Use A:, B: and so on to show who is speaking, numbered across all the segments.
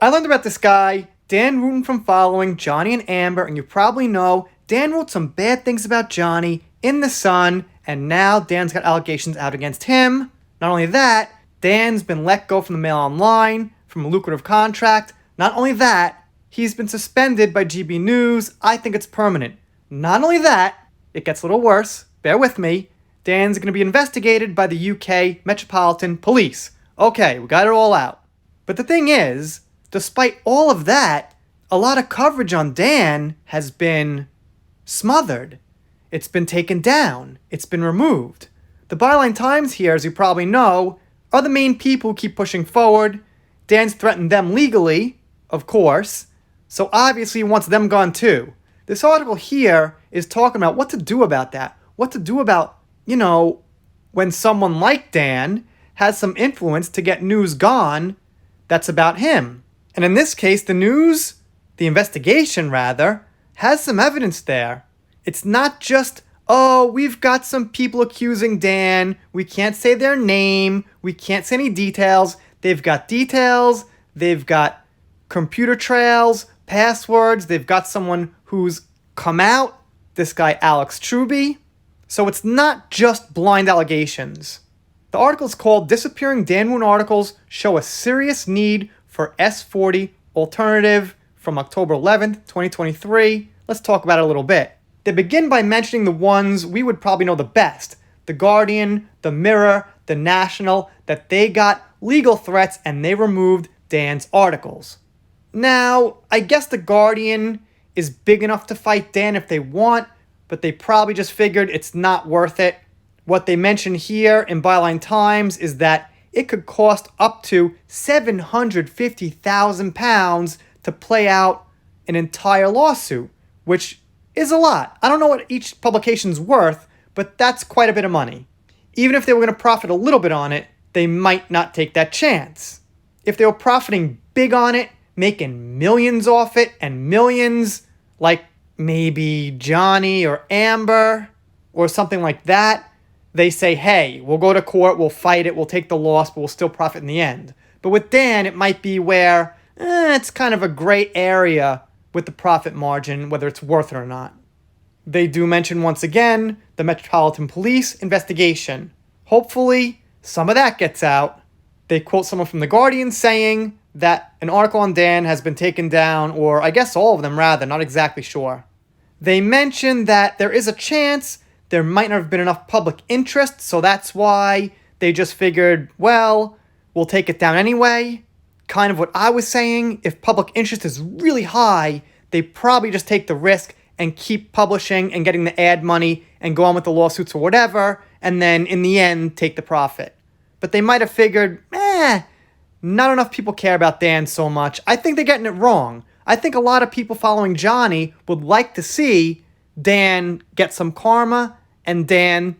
A: I learned about this guy, Dan Wootton, from following Johnny and Amber, and you probably know Dan wrote some bad things about Johnny in The Sun, and now Dan's got allegations out against him. Not only that, Dan's been let go from the Mail Online, from a lucrative contract. Not only that, he's been suspended by GB News. I think it's permanent. Not only that, it gets a little worse. Bear with me. Dan's going to be investigated by the UK Metropolitan Police. Okay, we got it all out. But the thing is, despite all of that, a lot of coverage on Dan has been smothered. It's been taken down. It's been removed. The Byline Times here, as you probably know, are the main people who keep pushing forward. Dan's threatened them legally, of course, so obviously he wants them gone too. This article here is talking about what to do about that. What to do about, when someone like Dan has some influence to get news gone that's about him. And in this case, the investigation rather, has some evidence there. It's not just, we've got some people accusing Dan, we can't say their name, we can't say any details. They've got details, they've got computer trails, passwords, they've got someone who's come out, this guy Alex Truby. So it's not just blind allegations. The article is called Disappearing Dan Wootton Articles Show a Serious Need for S40 Alternative from October 11th, 2023. Let's talk about it a little bit. They begin by mentioning the ones we would probably know the best. The Guardian, the Mirror, the National, that they got legal threats and they removed Dan's articles. Now, I guess the Guardian is big enough to fight Dan if they want, but they probably just figured it's not worth it. What they mention here in Byline Times is that it could cost up to £750,000 to play out an entire lawsuit, which is a lot. I don't know what each publication's worth, but that's quite a bit of money. Even if they were going to profit a little bit on it, they might not take that chance. If they were profiting big on it, making millions off it and millions, like maybe Johnny or Amber or something like that, they say, hey, we'll go to court, we'll fight it, we'll take the loss, but we'll still profit in the end. But with Dan, it might be where it's kind of a gray area with the profit margin, whether it's worth it or not. They do mention once again the Metropolitan Police investigation. Hopefully, some of that gets out. They quote someone from The Guardian saying that an article on Dan has been taken down, or I guess all of them rather, not exactly sure. They mention that there is a chance there might not have been enough public interest, so that's why they just figured, well, we'll take it down anyway. Kind of what I was saying, if public interest is really high, they probably just take the risk and keep publishing and getting the ad money and go on with the lawsuits or whatever, and then in the end, take the profit. But they might have figured, not enough people care about Dan so much. I think they're getting it wrong. I think a lot of people following Johnny would like to see Dan get some karma and Dan,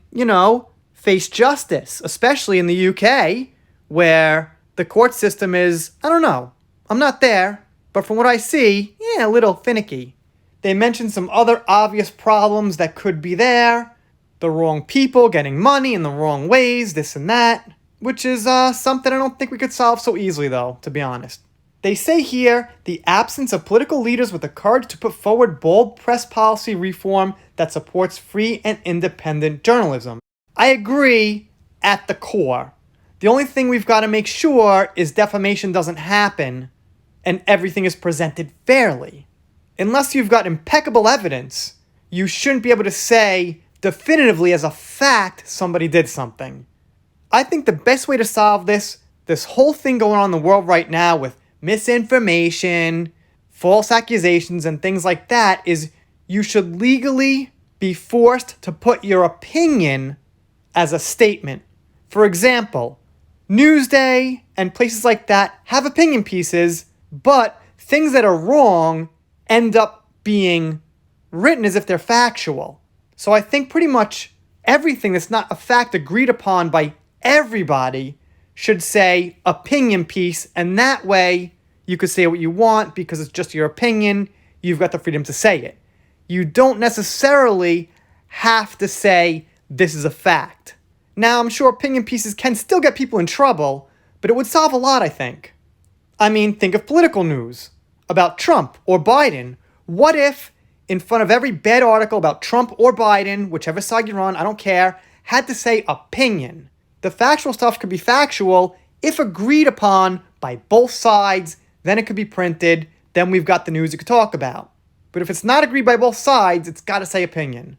A: face justice, especially in the UK, where the court system is, I don't know, I'm not there, but from what I see, a little finicky. They mentioned some other obvious problems that could be there, the wrong people getting money in the wrong ways, this and that, which is something I don't think we could solve so easily though, to be honest. They say here, the absence of political leaders with the courage to put forward bold press policy reform that supports free and independent journalism. I agree at the core. The only thing we've got to make sure is defamation doesn't happen and everything is presented fairly. Unless you've got impeccable evidence, you shouldn't be able to say definitively as a fact somebody did something. I think the best way to solve this whole thing going on in the world right now with misinformation, false accusations, and things like that is you should legally be forced to put your opinion as a statement. For example, Newsday and places like that have opinion pieces, but things that are wrong end up being written as if they're factual. So I think pretty much everything that's not a fact agreed upon by everybody should say opinion piece, and that way you could say what you want because it's just your opinion. You've got the freedom to say it. You don't necessarily have to say this is a fact. Now, I'm sure opinion pieces can still get people in trouble, but it would solve a lot, I think. I mean, think of political news about Trump or Biden. What if, in front of every bad article about Trump or Biden, whichever side you're on, I don't care, had to say opinion? The factual stuff could be factual if agreed upon by both sides, then it could be printed, then we've got the news you could talk about. But if it's not agreed by both sides, it's got to say opinion.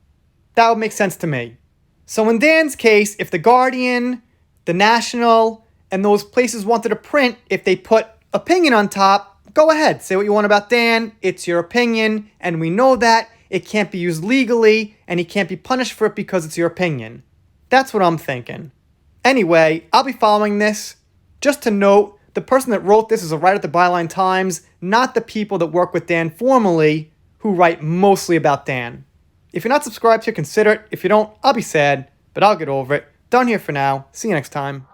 A: That would make sense to me. So in Dan's case, if the Guardian, the National, and those places wanted to print, if they put opinion on top, go ahead, say what you want about Dan, it's your opinion, and we know that, it can't be used legally, and he can't be punished for it because it's your opinion. That's what I'm thinking. Anyway, I'll be following this. Just to note, the person that wrote this is a writer at the Byline Times, not the people that work with Dan formally, who write mostly about Dan. If you're not subscribed here, consider it. If you don't, I'll be sad, but I'll get over it. Done here for now. See you next time.